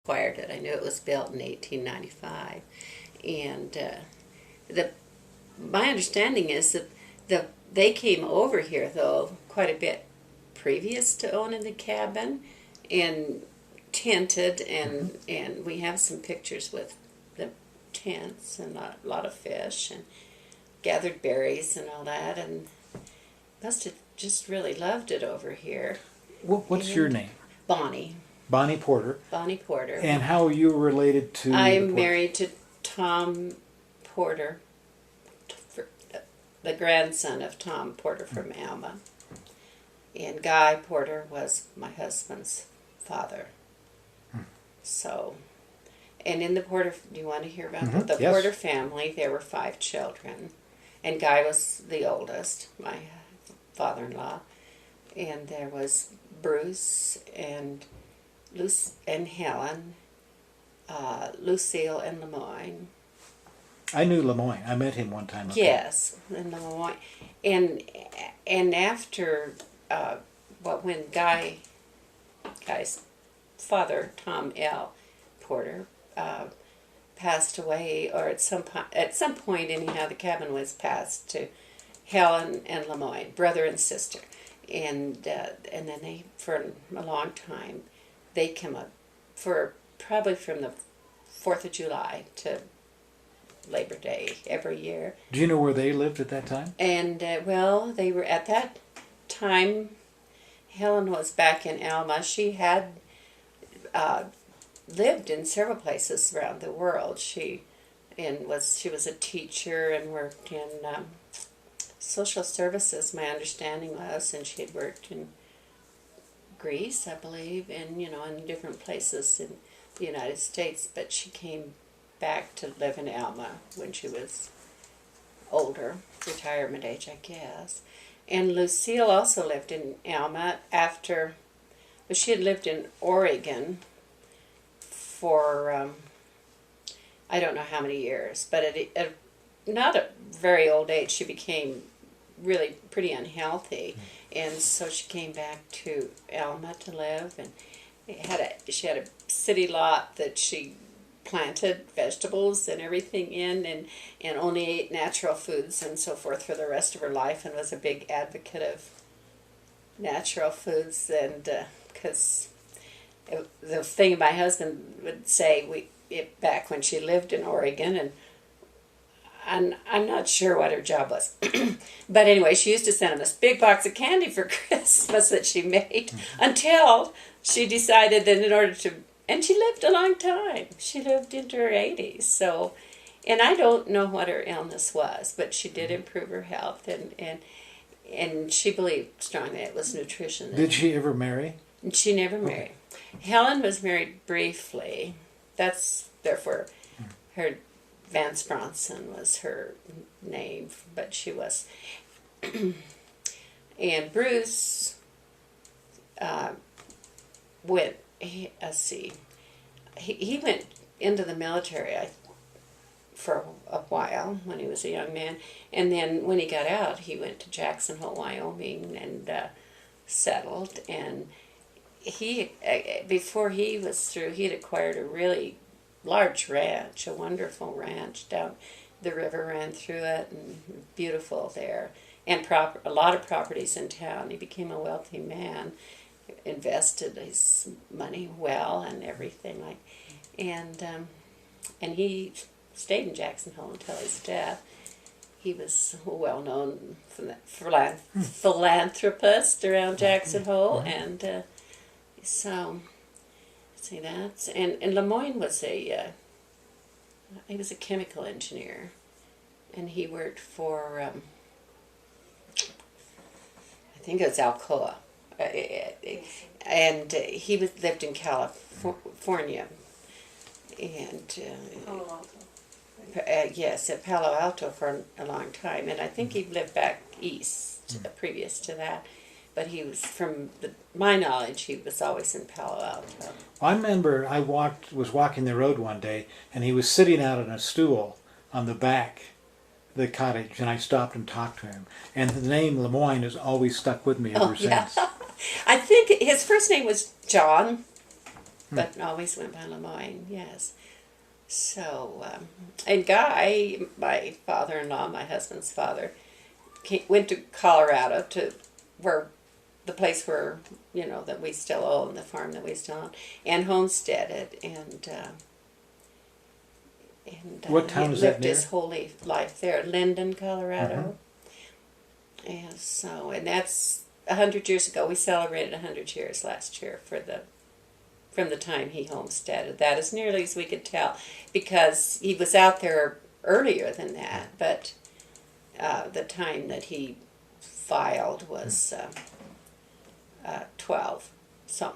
acquired it. I knew it was built in 1895, and my understanding is that they came over here though quite a bit previous to owning the cabin, and tented, and we have some pictures with the tents and a lot of fish and gathered berries and all that, and must have just really loved it over here. What's your name? Bonnie. Bonnie Porter. Bonnie Porter. And how are you related to? I'm married to Tom Porter, the grandson of Tom Porter from Alma. And Guy Porter was my husband's father. So, and in the Porter, do you want to hear about that? The Yes. Porter family, there were 5 children. And Guy was the oldest, my father-in-law. And there was Bruce and Helen, Lucille and Lemoyne. I knew Lemoyne. I met him one time. Yes, in Lemoyne. And after, when Guy's father, Tom L. Porter, passed away, or at some point anyhow, the cabin was passed to Helen and Lemoyne, brother and sister, and then they, for a long time, they came up for probably from the 4th of July to Labor Day every year. Do you know where they lived at that time? And well, they were at that time. Helen was back in Alma. She had lived in several places around the world. She was a teacher and worked in social services. My understanding was, and she had worked in Greece, I believe, and in different places in the United States. But she came back to live in Alma when she was older, retirement age, I guess. And Lucille also lived in Alma but she had lived in Oregon for I don't know how many years, but at not a very old age, she became really pretty unhealthy, and so she came back to Alma to live, and she had a city lot that she planted vegetables and everything in, and only ate natural foods and so forth for the rest of her life, and was a big advocate of natural foods. And because the thing my husband would say, back when she lived in Oregon, and I'm not sure what her job was, but anyway, she used to send him this big box of candy for Christmas that she made, until she decided that and she lived a long time. She lived into her 80s. So, and I don't know what her illness was, but she did improve her health, and she believed strongly it was nutrition. Did she ever marry? She never married. Helen was married briefly. Therefore her Vance Bronson was her name, but she was. And Bruce went. Let's see. He went into the military for a while when he was a young man, and then when he got out, he went to Jackson Hole, Wyoming, and settled. And before he was through, he had acquired a really large ranch, a wonderful ranch down the river, ran through it, and beautiful there, and a lot of properties in town. He became a wealthy man, invested his money well and everything and he stayed in Jackson Hole until his death. He was a well-known philanthropist around Jackson Hole, and so see that. And Lemoyne was he was a chemical engineer, and he worked for I think it was Alcoa. And he lived in California, and Palo Alto. Yes, at Palo Alto for a long time, and I think he lived back east previous to that. But he was, from my knowledge, he was always in Palo Alto. I remember I was walking the road one day, and he was sitting out on a stool on the back of the cottage, and I stopped and talked to him. And the name Lemoyne has always stuck with me ever since. I think his first name was John, but always went by Lemoyne, yes. So, and Guy, my father-in-law, my husband's father, went to Colorado to where the place where, that we still own, the farm that we still own, and homesteaded, and What town he is that lived near? his whole life there, Linden, Colorado. And so, and that's 100 years ago. We celebrated 100 years last year from the time he homesteaded. That as nearly as we could tell, because he was out there earlier than that, but the time that he filed was 12. So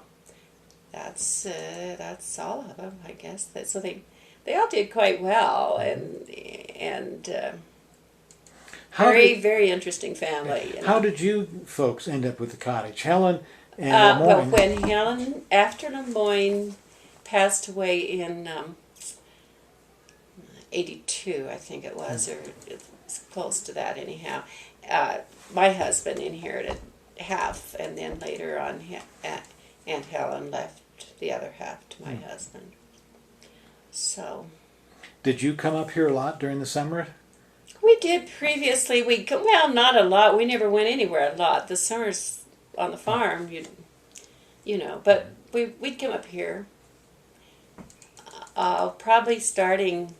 that's all of them, I guess. So they all did quite well, and very, very interesting family. How did you folks end up with the cottage? Helen and Well, Lemoyne. when Helen, after Lemoyne passed away in 82, I think it was, or it's close to that anyhow, my husband inherited half, and then later on Aunt Helen left the other half to my husband. So... Did you come up here a lot during the summer? We did previously. Well, not a lot. We never went anywhere a lot. The summers on the farm, but we'd come up here. Probably starting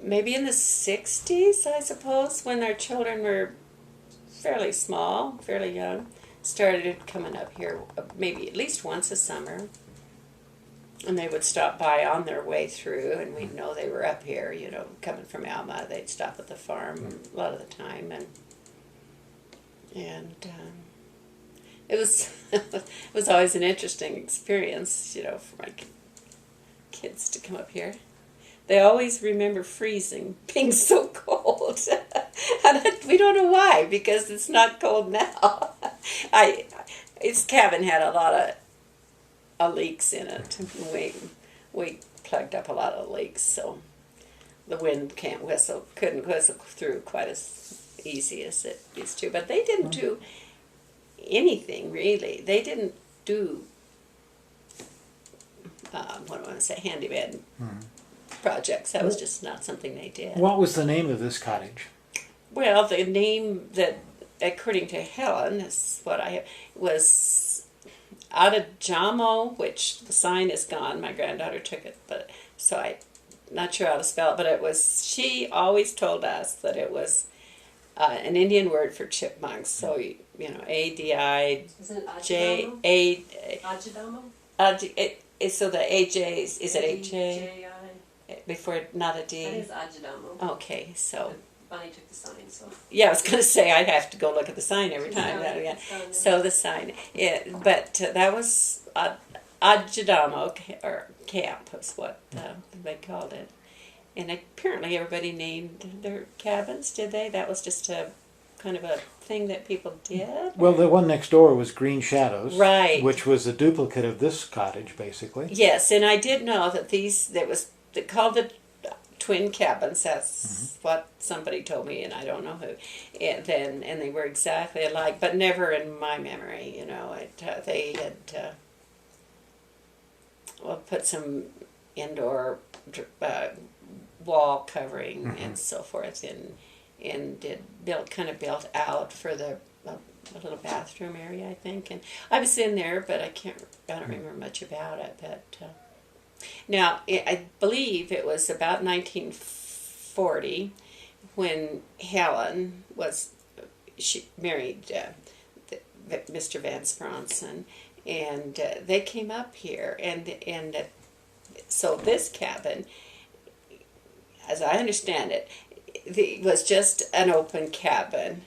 maybe in the 60s, I suppose, when our children were fairly small, fairly young. Started coming up here maybe at least once a summer. And they would stop by on their way through, and we'd know they were up here, coming from Alma. They'd stop at the farm a lot of the time, and it was always an interesting experience, for my kids to come up here. They always remember freezing, being so cold, and we don't know why, because it's not cold now. Its cabin had a lot of leaks in it. We plugged up a lot of leaks, so the wind couldn't whistle through quite as easy as it used to. But they didn't do anything really. They didn't do what do I want to say, handyman projects. That was just not something they did. What was the name of this cottage? Well, the name that, according to Helen, is what I have, was Adjidarmo, which the sign is gone. My granddaughter took it, but so I'm not sure how to spell it. But it was. She always told us that it was an Indian word for chipmunks. So ADI. Is it J Adjidarmo? A. So the AJ is it AJ J-I. before, not a D? I think it's Adjidarmo. Okay, so. Bonnie took the sign, so. Yeah, I was going to say I'd have to go look at the sign every time. Yeah. So the sign, but that was Adjidarmo or camp was what they called it, and apparently everybody named their cabins. Did they? That was just a kind of a thing that people did. Well, the one next door was Green Shadows, Right? Which was a duplicate of this cottage, basically. Yes, and I did know that they called it twin cabins. That's what somebody told me, and I don't know who. And they were exactly alike, but never in my memory. They had put some indoor wall covering and so forth, and built out for the a little bathroom area, I think. And I was in there, but I don't remember much about it, but. Now, I believe it was about 1940 when Helen she married Mr. Van Bronson, and they came up here, and so this cabin, as I understand it, was just an open cabin.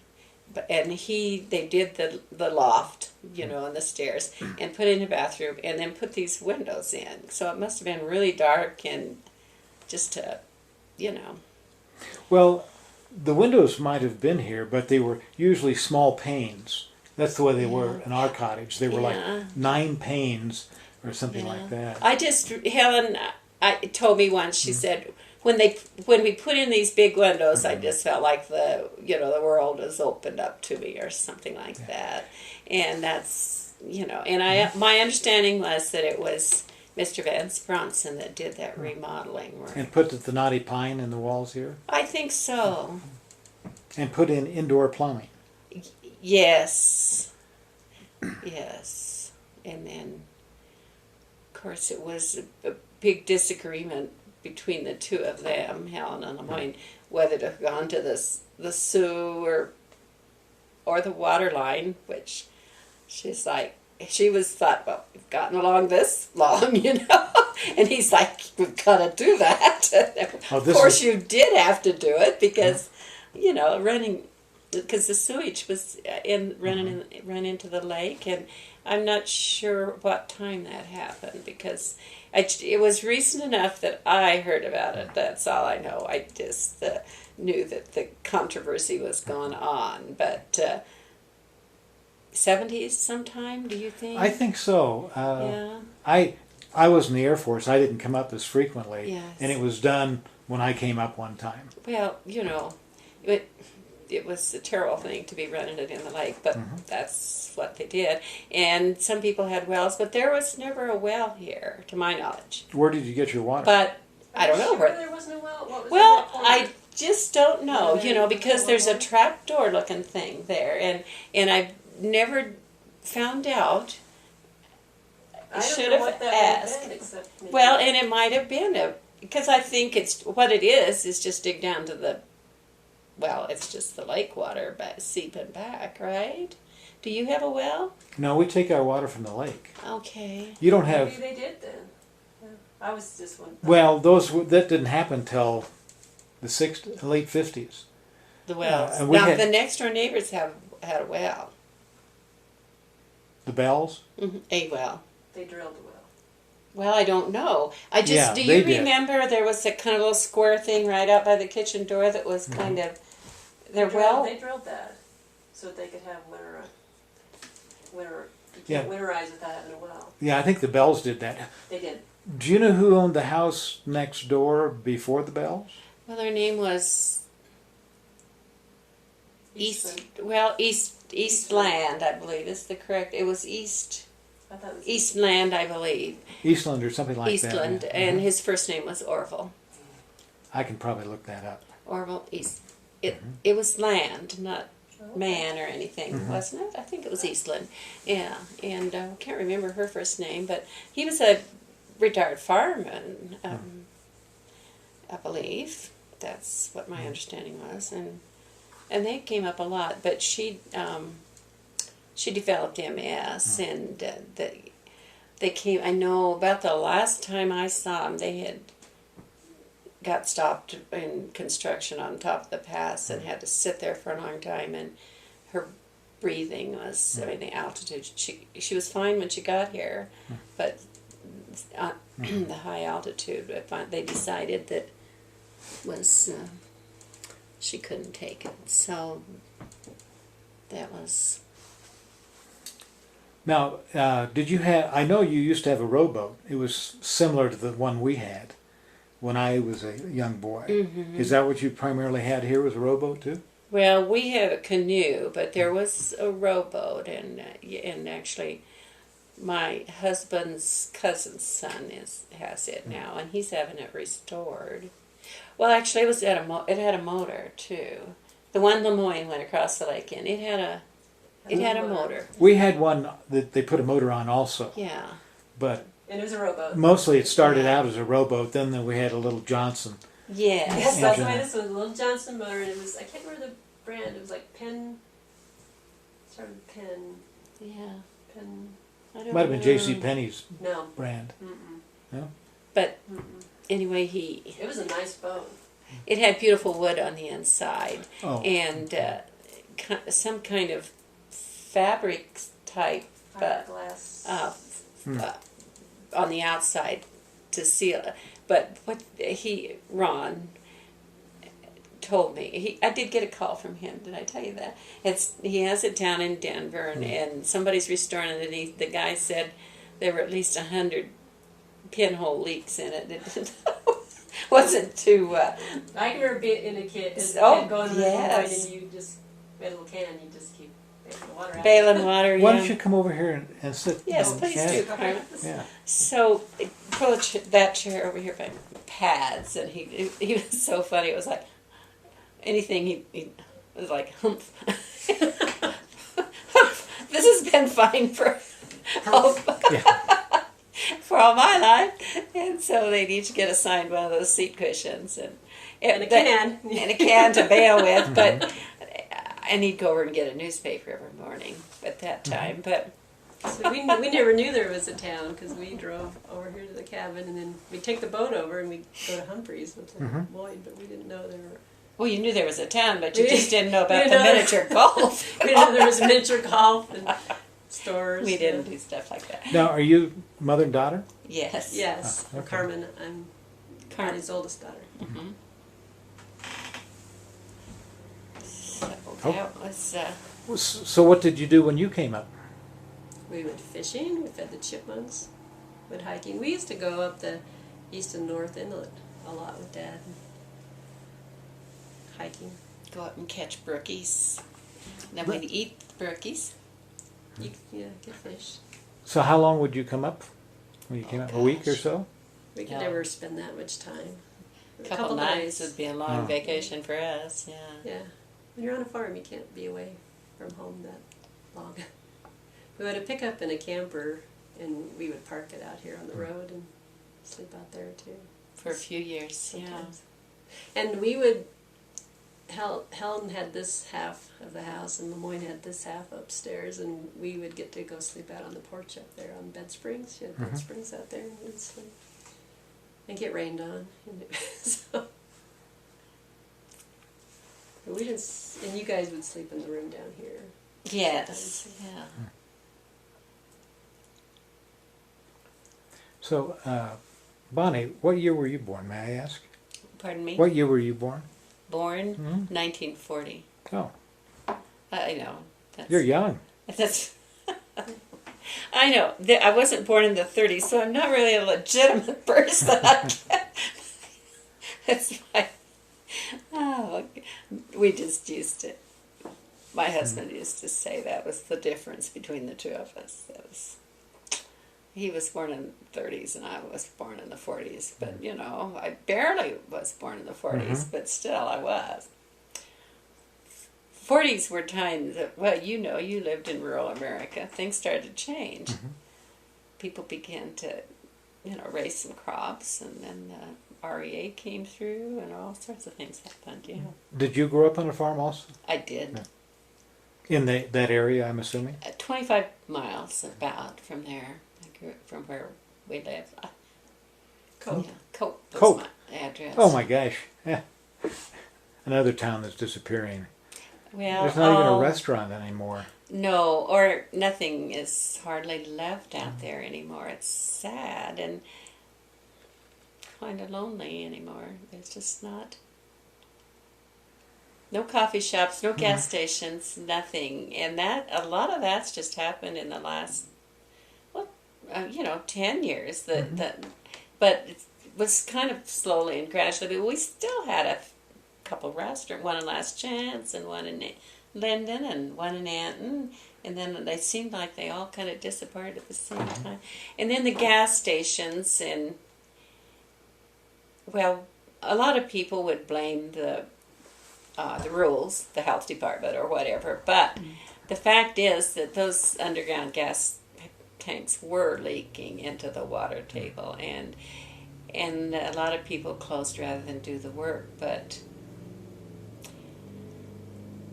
And they did the loft, and the stairs, and put in a bathroom, and then put these windows in. So it must have been really dark and just Well, the windows might have been here, but they were usually small panes. That's the way they were in our cottage. They were like 9 panes or something like that. Helen told me once, she said, when we put in these big windows, I just felt like the world was opened up to me or something like that, and that's and my understanding was that it was Mr. Vance Bronson that did that remodeling work. And put the knotty pine in the walls here? I think so. And put in indoor plumbing? Yes. Yes. And then, of course, it was a big disagreement between the two of them, Helen and Lemoyne, whether to have gone to the sewer or the water line, which she was thought, well, we've gotten along this long, and he's like, we've got to do that. Of course, you did have to do it because, because the sewage was run into the lake, and I'm not sure what time that happened because it was recent enough that I heard about it. That's all I know. I just knew that the controversy was going on, but 70s sometime, do you think? I think so. Yeah. I was in the Air Force. I didn't come up as frequently, Yes. and it was done when I came up one time. Well, it was a terrible thing to be running it in the lake, but that's what they did. And some people had wells, but there was never a well here, to my knowledge. Where did you get your water? But I don't know Sure where. there wasn't a well. What was Well, in that corner? I just don't know, Yeah, because there's a trapdoor looking thing there, and I've never found out. I don't should know have what that would have asked. been, except maybe- Well, and it might have been because I think what it is just dig down to it's just the lake water seeping back, right? Do you have a well? No, we take our water from the lake. Okay. You don't maybe have. they did then. Yeah. I was just one. Well, that didn't happen till the late 50s. The wells. and we Now, had- the next door neighbors had a well. The Bells. A well. They drilled a well. Well, I don't know. Do they you did. remember there was a kind of little square thing right out by the kitchen door that was kind of their well? They drilled that so that they could have winter. You Yeah. can't winterize without having a well. Yeah, I think the Bells did that. They did. Do you know who owned the house next door before the Bells? Well, their name was Eastland. Eastland, I believe is the correct. It was I thought it was Eastland, I believe. Eastland or something like Eastland, that. and his first name was Orville. I can probably look that up. Orville East. It was land, not man or anything, wasn't it? I think it was Eastland. Yeah, and I can't remember her first name, but he was a retired fireman, I believe. That's what my understanding was, and they came up a lot. But she developed MS, and they came. I know about the last time I saw them, they had got stopped in construction on top of the pass and had to sit there for a long time, and her breathing was, the altitude, she was fine when she got here, but the high altitude, they decided that was, she couldn't take it, so that was... Now, did you have, I know you used to have a rowboat. It was similar to the one we had when I was a young boy. Is that what you primarily had here, was a rowboat too? Well, we had a canoe, but there was a rowboat, and actually, my husband's cousin's son has it now, and he's having it restored. Well, actually, it had a motor too. The one Lemoyne went across the lake in, it had a motor. We had one that they put a motor on also. Yeah. But and it was a rowboat. mostly it started out as a rowboat. Then we had a little Johnson. Yes. Yes, that's engine. why this was a little Johnson motor, and it was, I can't remember the brand, it was like Penn, started with Penn, I don't Might have been know. J.C. Penney's no. brand. No? But Mm-mm. anyway, It was a nice boat. it had beautiful wood on the inside, Oh. and some kind of fabric type Fiberglass. on the outside to seal it. But what Ron told me, I did get a call from him. Did I tell you that? He has it down in Denver, and somebody's restoring it. And the guy said there were at least 100 pinhole leaks in it. It wasn't too. I can remember being in a kid and Oh, going to the yes. point, and you just, we had a little can, you just keep Water out. bailing water. Why yeah. don't you come over here and sit? Yes, and please chat? do, Carmen. Yeah. So pull that chair over here by pads, and he was so funny. It was like anything he was like humph. This has been fine for all, for all my life, and so they'd each get assigned one of those seat cushions And a can. and a can to bail with, but. And he'd go over and get a newspaper every morning at that time, but. So we never knew there was a town because we drove over here to the cabin and then we'd take the boat over and we'd go to Humphreys with Lloyd, but we didn't know there were. Well, you knew there was a town, but you We- just didn't know we about didn't the know miniature golf. We didn't know there was miniature golf and stores. We didn't do stuff like that. Now, are you mother and daughter? Yes. Yes, Oh, okay. Carmen. I'm Carmen. his oldest daughter. Mm-hmm. So Oh. that was. So what did you do when you came up? We went fishing. We fed the chipmunks. Went hiking. We used to go up the east and north inlet a lot with Dad. Hiking. Go up and catch brookies. Then we'd eat the brookies. Yeah, get fish. So how long would you come up when you came up? A week or gosh. so? We could Yeah. never spend that much time. A couple nights would be a long Oh. vacation for us. Yeah. Yeah. When you're on a farm, you can't be away from home that long. We had a pickup and a camper, and we would park it out here on the road and sleep out there too. For a few years. Yeah. Sometimes. And we would. Helen had this half of the house, and Lemoyne had this half upstairs, and we would get to go sleep out on the porch up there on bed springs. She had bed springs out there, and we'd sleep and get rained on. So we didn't. And you guys would sleep in the room down here. Yes. Sometimes. Yeah. So, Bonnie, what year were you born, may I ask? Pardon me? What year were you born? Born Mhm. 1940. Oh, I know. That's, you're young. That's. I know. I wasn't born in the 30s, so I'm not really a legitimate person. That's why. Oh, we just used to. My husband used to say that was the difference between the two of us. He was born in the 30s and I was born in the 40s. But, you know, I barely was born in the 40s, but still I was. 40s were times that, well, you know, you lived in rural America. Things started to change. People began to, you know, raise some crops, and then the REA came through, and all sorts of things happened, you know. Did you grow up on a farm also? I did. In that area, I'm assuming? 25 miles about from there. I grew up from where we live. Cope. Yeah, Cope was Cope. my address. Oh my gosh. Yeah. Another town that's disappearing. Well, There's not even a restaurant anymore. No, or nothing is hardly left out there anymore. It's sad and kind of lonely anymore. There's just not. No coffee shops, no gas stations, nothing. And that, a lot of that's just happened in the last, well, 10 years. But it was kind of slowly and gradually. But we still had a couple restaurants, one in Last Chance and one in Linden and one in Anton. And then they seemed like they all kind of disappeared at the same time. And then the gas stations, and, well, a lot of people would blame the rules, the health department or whatever, but the fact is that those underground gas tanks were leaking into the water table, and a lot of people closed rather than do the work, but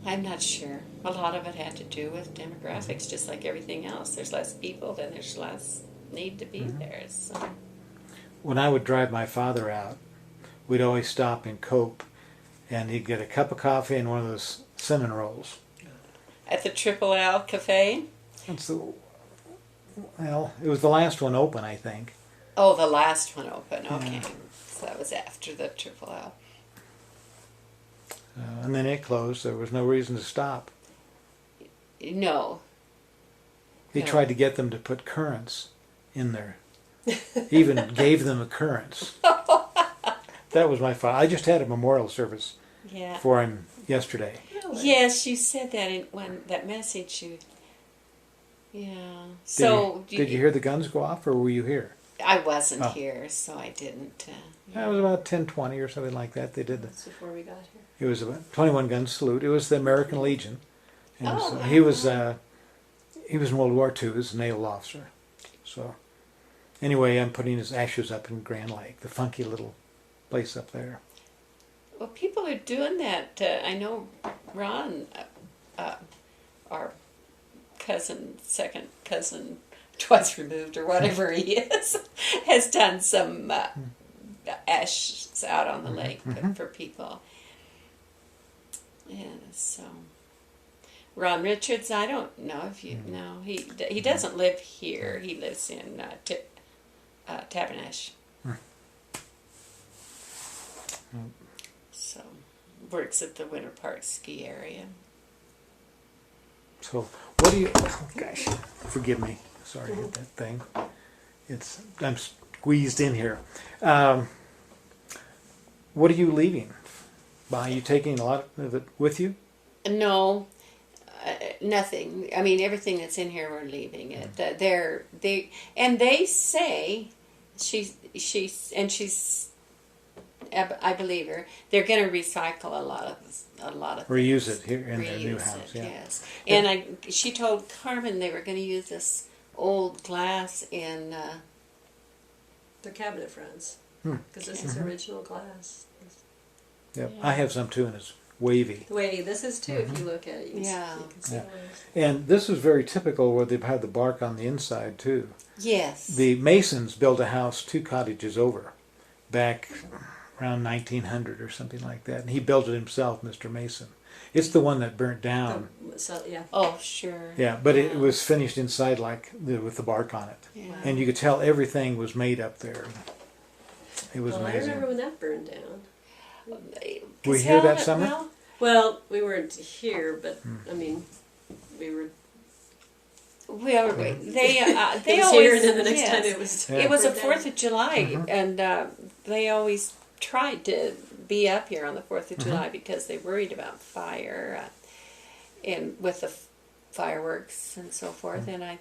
I'm not sure. A lot of it had to do with demographics, just like everything else. There's less people, then there's less need to be there. So. When I would drive my father out, we'd always stop in Cope, and he'd get a cup of coffee and one of those cinnamon rolls. At the Triple L Cafe? That's well, it was the last one open, I think. Oh, the last one open. Okay. Yeah. So that was after the Triple L. And then it closed. There was no reason to stop. No. He No. tried to get them to put currants in there. Even gave them a currants. That was my father. I just had a memorial service Yeah. for him yesterday. Really? Yes, you said that in that message. Yeah. So Did you hear the guns go off, or were you here? I wasn't Oh. here, so I didn't. That was about 10:20 or something like that. They did the. That's before we got here. It was a 21 gun salute. It was the American Legion, and Oh, so wow. he was in World War II. He was a naval officer. So anyway, I'm putting his ashes up in Grand Lake, the funky little place up there. Well, people are doing that. I know Ron, our cousin, second cousin, twice removed or whatever he is, has done some ashes out on the lake for people. And so, Ron Richards, I don't know if you know. He doesn't live here. He lives in Tabernash. So, works at the Winter Park ski area. So what do you? Oh gosh, forgive me. Sorry to hit that thing. I'm squeezed in here. What are you leaving? Are you taking a lot of it with you? No, nothing. I mean, everything that's in here, we're leaving it. They say she's I believe her. They're going to recycle a lot of Reuse things. it here in their new Reuse house. it, Yeah. yes. And she told Carmen they were going to use this old glass in. They're cabinet fronts. Because this is original glass. Yep. Yeah. I have some too, and it's wavy. The way this is too, if you look at it, you can Yeah. see, you can see Yeah. the waves. And this is very typical where they've had the bark on the inside too. Yes. The Masons built a house 2 cottages over back around 1900 or something like that. And he built it himself, Mr. Mason. It's the one that burnt down. So, yeah. Oh, sure. Yeah, but it was finished inside with the bark on it. Yeah. And you could tell everything was made up there. It was Well, I amazing. remember when that burned down. Were you here that summer? Well, Well, we weren't here, but I mean, we were. they It they was always here, and then the next yes. time it was. Yeah. It was a burned down. 4th of July, and they always tried to be up here on the 4th of July because they worried about fire and with the fireworks and so forth. And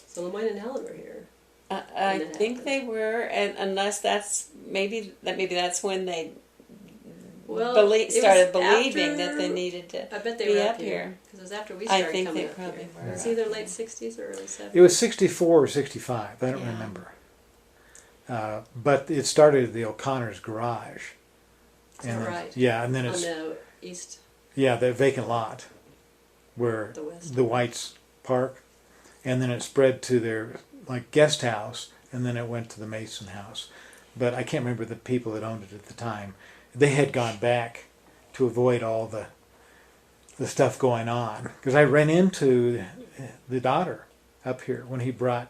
So Lemoyne and Helen were here. I When it think happened. they were, and unless that's maybe that's when they Well, it was started believing after- that they needed to. I bet they be were up up here because it was after we I started think coming they up probably here. were It's up either here. late '60s or early '70s. It was 64 or 65. I don't Yeah. remember. But it started at the O'Connor's garage. Is that right? Yeah, and then On it's the east, the vacant lot where the west. the Whites park, and then it spread to their guest house, and then it went to the Mason house. But I can't remember the people that owned it at the time. They had gone back to avoid all the stuff going on, because I ran into the daughter up here when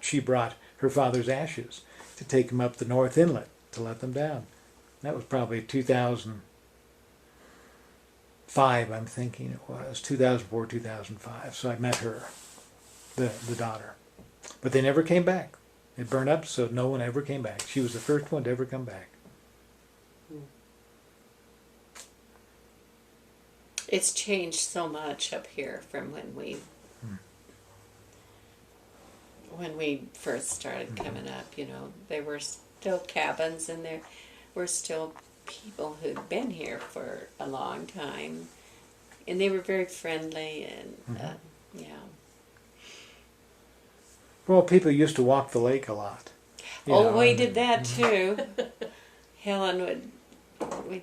she brought her father's ashes to take them up the North Inlet to let them down. That was probably 2005, I'm thinking it was 2004, 2005. So I met her, the daughter, but they never came back. It burned up, so no one ever came back. She was the first one to ever come back. It's changed so much up here from when we first started coming up. You know, there were still cabins, and there were still people who'd been here for a long time, and they were very friendly and Well, people used to walk the lake a lot. you know, we and- did that too. Helen I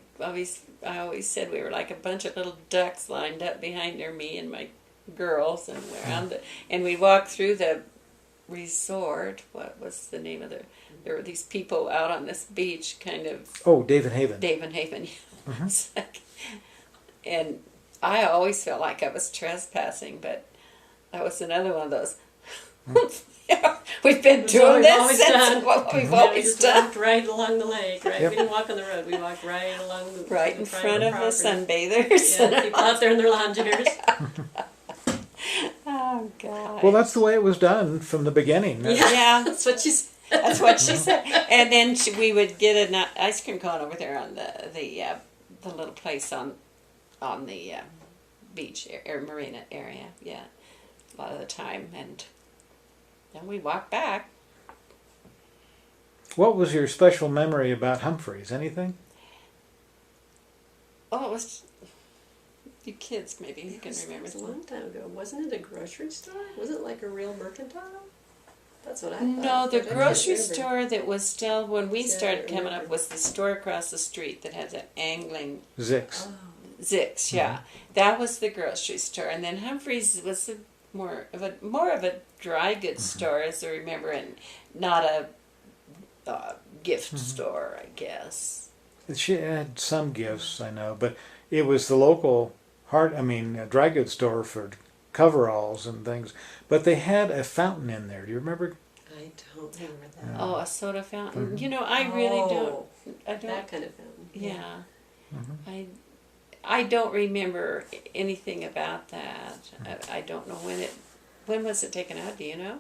always said we were like a bunch of little ducks lined up behind her, me and my girls, and and we'd walk through the resort. What was the name of there were these people out on this beach, kind of Oh, David Haven. Haven. It's like- and I always felt like I was trespassing, but that was another one of those. We've been That's doing what we've this always since done. what we've Yeah, we always just done. walked right along the lake, right? Yep. We didn't walk on the road. We walked right along the Right in front of the property. sunbathers. Yeah, people out there in their lawn chairs. Oh God. Well, that's the way it was done from the beginning. Yeah. That's what you said. That's what she said. And then we would get an ice cream cone over there on the the little place on the beach or marina area. Yeah, a lot of the time, and then we walked back. What was your special memory about Humphreys? Anything? Oh, it was. You kids, maybe you can remember. It was a long time ago. Wasn't it a grocery store? Was it like a real mercantile? That's what I thought. No, the but I can't grocery remember. store that was still when we Yeah, I started coming remember. up was the store across the street that had an angling Zix. Oh, Zix. Yeah, that was the grocery store, and then Humphreys was more of a dry goods store, as I remember, and not a gift store, I guess. She had some gifts, I know, but it was the local dry goods store for coveralls and things. But they had a fountain in there. Do you remember? I don't remember that. Oh, a soda fountain. You know, I really don't. I don't. That kind of fountain. Yeah. Mhm. I don't remember anything about that. I don't know when was it taken out, do you know?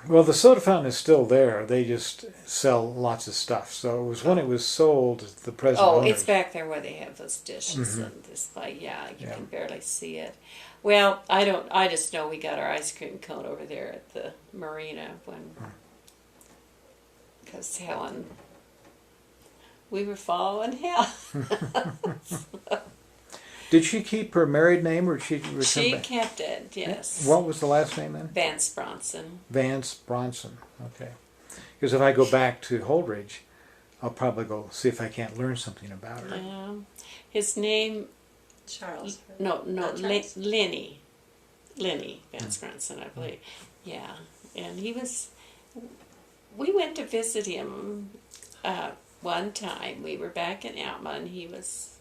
Well, the soda fountain is still there. They just sell lots of stuff. So it was when it was sold to the present Oh, owners. it's back there where they have those dishes and display. Yeah, you Yeah. can barely see it. Well, I just know we got our ice cream cone over there at the marina because Helen, we were following Helen. Did she keep her married name, or did she return She back? kept it, yes. What was the last name then? Vance Bronson. Vance Bronson. Okay. Because if I go back to Holdridge, I'll probably go see if I can't learn something about her. His name, Charles. no, Not Charles. Lenny Vance Bronson, I believe. Yeah, and we went to visit him one time. We were back in Alma, and he was.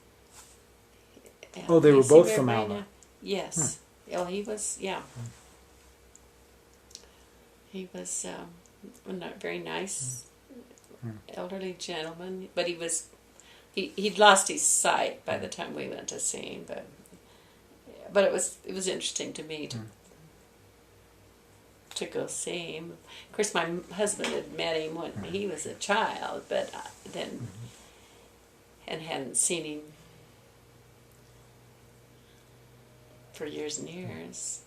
Oh, they were Casey both from Marina. Alma. Yes. Oh, he was. Yeah. He was a very nice elderly gentleman, but he'd lost his sight by the time we went to see him. But it was interesting to me to go see him. Of course, my husband had met him when he was a child, but then and hadn't seen him for years and years.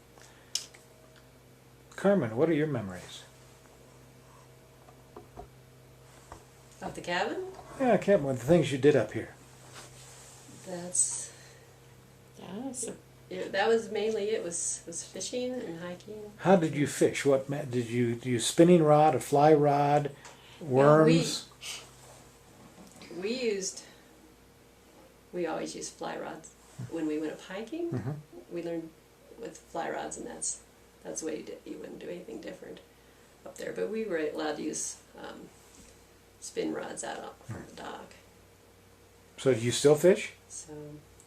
Carmen, what are your memories? Of the cabin? Yeah, Kevin, the things you did up here. That's Yeah, so that was mainly it. Was fishing and hiking. How did you fish? Did you use spinning rod, a fly rod, worms? We always used fly rods when we went up hiking. We learned with fly rods, and that's the way you wouldn't do anything different up there. But we were allowed to use spin rods out from the dock. So do you still fish? So,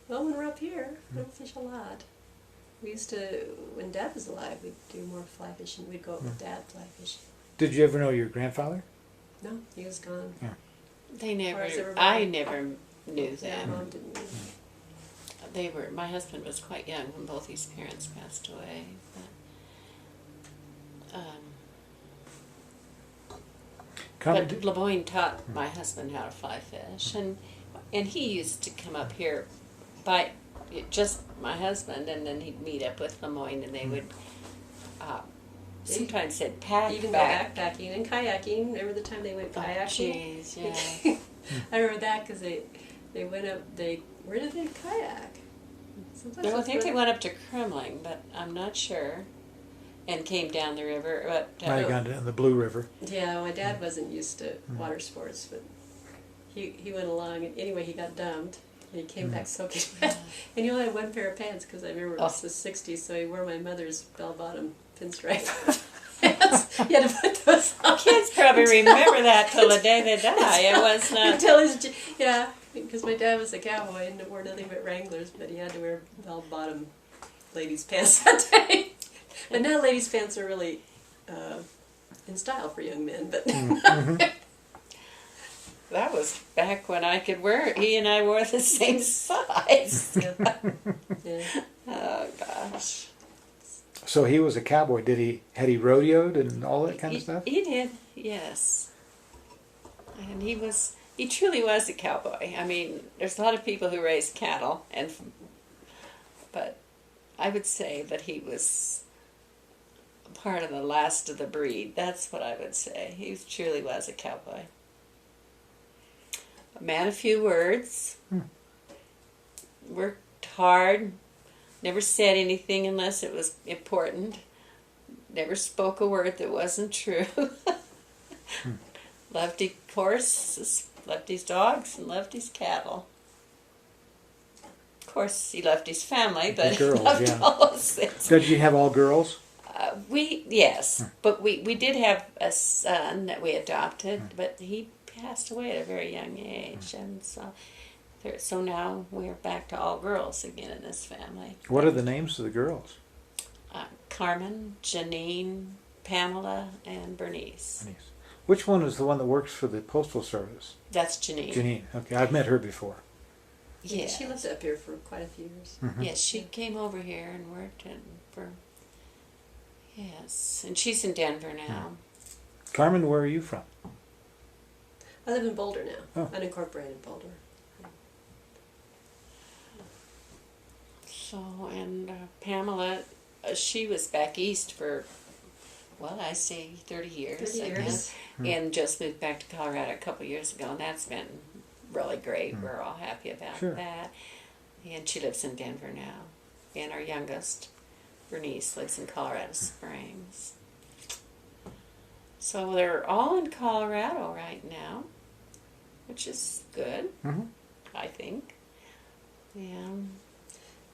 well, when we're up here, we don't fish a lot. We used to, when Dad was alive, we'd do more fly fishing. We'd go up with Dad fly fishing. Did you ever know your grandfather? No, he was gone. I never knew Yeah, them. Mom didn't. My husband was quite young when both his parents passed away. Carmen, But LeBoyne taught my husband how to fly fish, and he used to come up here by just my husband, and then he'd meet up with LeMoyne, and they would sometimes they'd pack Even back. go backpacking and kayaking. Remember the time they went kayaking? Jeez, yeah. I remember that because they went up. Where did they kayak? Sometimes I that's think they where- went up to Kremling, but I'm not sure, and came down the river. But I got in the Blue River. Yeah, my dad wasn't used to water sports, but he went along. And anyway, he got dumped, and he came back soaking wet. And he only had one pair of pants because I remember it was the '60s, so he wore my mother's bell-bottom pinstripe pants. He had to put those on. kids probably remember that till the day they die. It was not. Until yeah, because my dad was a cowboy and wore nothing but Wranglers, but he had to wear bell-bottom ladies' pants that day. But now ladies' pants are really in style for young men. But That was back when I could wear it. He and I wore the same size. yeah. Oh gosh. So he was a cowboy. Had he rodeoed and all that kind of stuff? He did, yes. And he was he truly was a cowboy. I mean, there's a lot of people who raise cattle, but I would say that he was part of the last of the breed. That's what I would say. He truly was a cowboy. A man of few words. Worked hard. Never said anything unless it was important. Never spoke a word that wasn't true. Loved his horses, loved his dogs, and loved his cattle. Of course, he loved his family, but The girls, he loved yeah. all those things. Did you have all girls? Yes, but we did have a son that we adopted, but he passed away at a very young age, and so now we're back to all girls again in this family. What are the names of the girls? Carmen, Janine, Pamela, and Bernice. Bernice. Which one is the one that works for the Postal Service? That's Janine. Janine. Okay, I've met her before. Yeah, She lived up here for quite a few years. Mm-hmm. yes, she came over here and worked yes, and she's in Denver now. Carmen, where are you from? I live in Boulder now. Oh. Unincorporated Boulder. So, and Pamela, she was back east for, well, I say 30 years. 30 I years. guess, and just moved back to Colorado a couple years ago, and that's been really great. We're all happy about Sure. that. And she lives in Denver now. And our youngest, Bernice, lives in Colorado Springs. So they're all in Colorado right now, which is good, Mhm. I think. Yeah.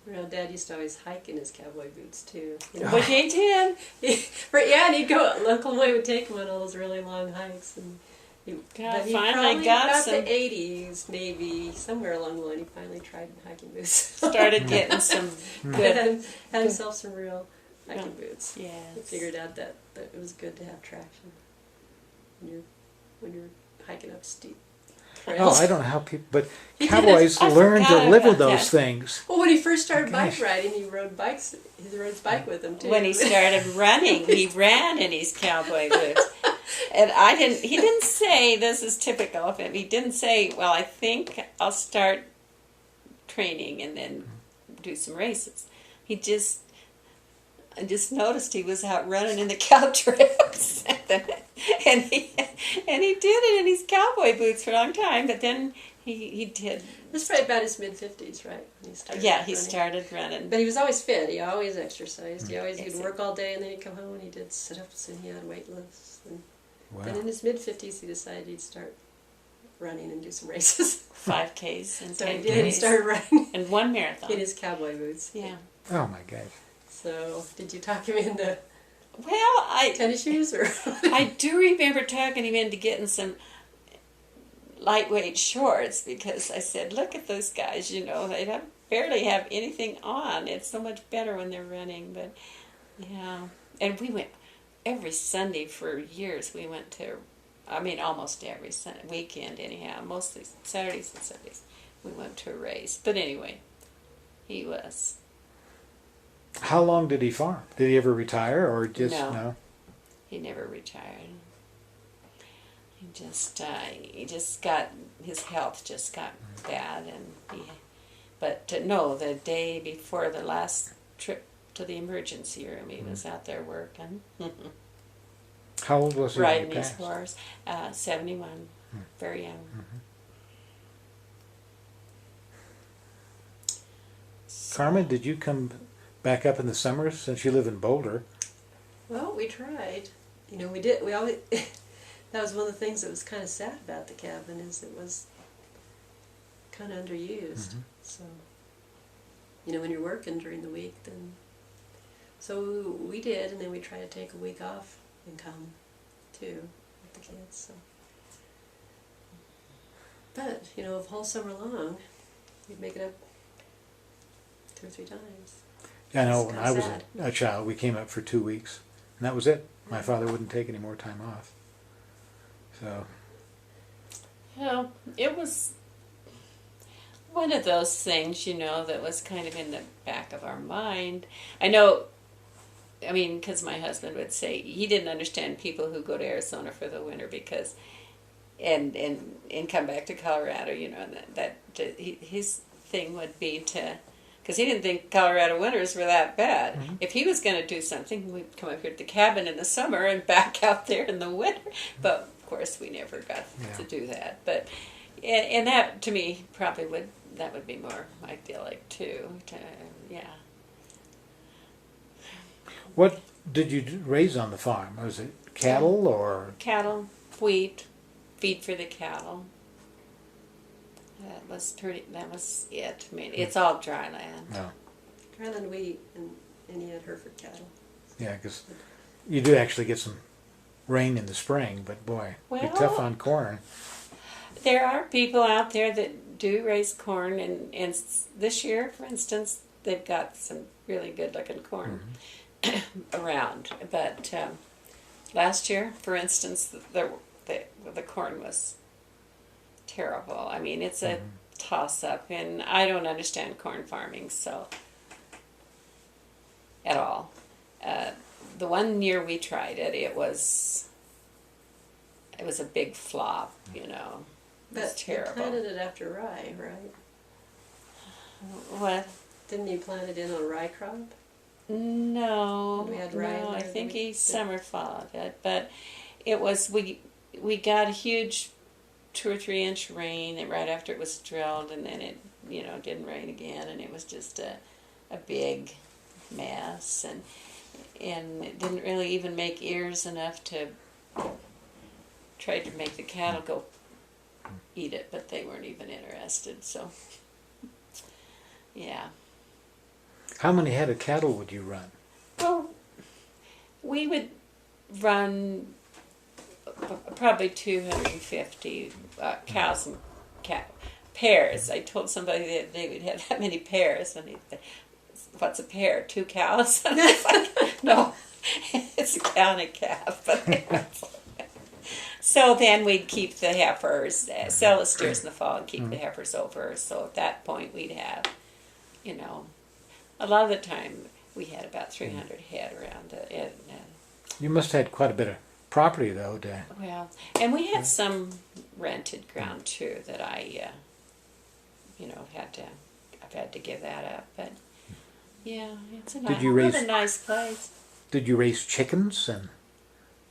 You know, Dad used to always hike in his cowboy boots too. You But he did. And he'd go. Uncle Moy would take him on all those really long hikes, and but he finally probably got the some- 80s, maybe somewhere along the line. He finally tried hiking boots. Started getting some good. had himself some real hiking boots. Yeah. He figured out that it was good to have traction when you're hiking up steep Oh, trails. I don't know how people, but He did cowboys it. I learn to forgot live with about those that. things. Well, when he first started Gosh. bike riding, he rode bikes. He rode his bike with him too. When he started running, he ran in his cowboy boots. And he didn't say, this is typical of him, he didn't say, well, I think I'll start training and then do some races. I just noticed he was out running in the cow trails. and he did it in his cowboy boots for a long time, but then he did. This was probably about his mid-50s, right? When he started Yeah, he running. started running. But he was always fit. He always exercised. He Yes, would work all day, and then he'd come home and he did sit-ups and he had weightlifts. And Wow. then in his mid-50s, he decided he'd start running and do some races. 5Ks and So he 10Ks. did. He started running and one marathon. in his cowboy boots. Yeah. Oh my gosh. So did you talk him into Well, tennis shoes or? I do remember talking him into getting some lightweight shorts because I said, look at those guys, they barely have anything on. It's so much better when they're running. But, yeah. And we went every Sunday for years. We went to, almost every Sunday, weekend anyhow, mostly Saturdays and Sundays. We went to a race. But anyway, he was. How long did he farm? Did he ever retire or just No. He never retired. He just got, his health just got bad, and no, the day before the last trip to the emergency room, he was out there working, How old was he when riding he his passed? horse, 71, very young. Carmen, did you come back up in the summers since you live in Boulder? Well, we tried. We did. We always. That was one of the things that was kind of sad about the cabin is it was kind of underused. So, when you're working during the week, then. So we did, and then we tried to take a week off and come, too, with the kids. So. But a whole summer long, we'd make it up 2 or 3 times. Yeah, I know It's when kinda I was sad. a child, we came up for 2 weeks, and that was it. My father wouldn't take any more time off. So, Well, it was one of those things, that was kind of in the back of our mind. I know, because my husband would say he didn't understand people who go to Arizona for the winter because and come back to Colorado. You know, and his thing would be to, because he didn't think Colorado winters were that bad. Mhm. If he was going to do something, we'd come up here to the cabin in the summer and back out there in the winter. But of course, we never got to do that. But and that to me probably would be more idyllic too. Yeah. What did you raise on the farm? Was it cattle or? Cattle, wheat, feed for the cattle. That was it. I mean, it's all dry land. No. Dryland wheat and you had Hereford cattle. Yeah, because you do actually get some rain in the spring, but boy, Well, be tough on corn. there are people out there that do raise corn, and this year, for instance, they've got some really good looking corn around. But last year, for instance, the corn was terrible. I mean, it's a toss-up, and I don't understand corn farming at all. The one year we tried it, it was a big flop, you know. It was But terrible. you planted it after rye, right? What? Didn't you plant it in a rye crop? No, We had rye in no. I there, think didn't we? he summer followed it, but it was we got a huge 2 or 3 inch rain right after it was drilled, and then it didn't rain again, and it was just a big mess, and it didn't really even make ears enough to try to make the cattle go eat it, but they weren't even interested. So yeah. How many head of cattle would you run? Well, we would run probably 250 cows and pairs. I told somebody that they would have that many pairs, and he said, "What's a pair? 2 cows?" And I was like, "No, it's a cow and a calf." So then we'd keep the heifers, sell the steers in the fall, and keep the heifers over. So at that point, we'd have, a lot of the time we had about 300 head around it. You must have had quite a bit of property, though, to... Well, and we had some rented ground too that I, I've had to give that up. But yeah, it's a really nice place. Did you raise chickens and?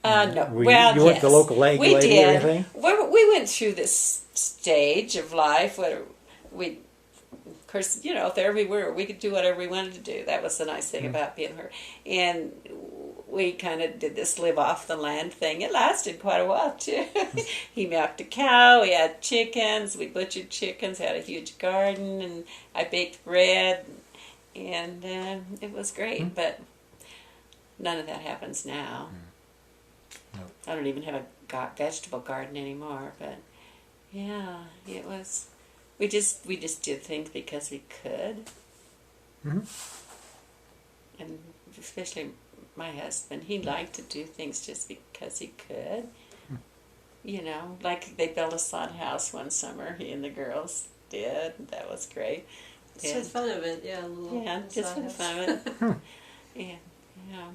No. You Yes. weren't the local egg We lady did. or anything? We went through this stage of life where of course, there we were. We could do whatever we wanted to do. That was the nice thing about being her. And we kind of did this live off the land thing. It lasted quite a while, too. He milked a cow. We had chickens. We butchered chickens. Had a huge garden. And I baked bread. And it was great. But none of that happens now. No. I don't even have a vegetable garden anymore. But yeah, it was... We just did things because we could. Mm-hmm. And especially my husband, he liked to do things just because he could. Like they built a sod house one summer, he and the girls did, and that was great. Just for the fun of it, yeah. Just for the fun of it. Yeah.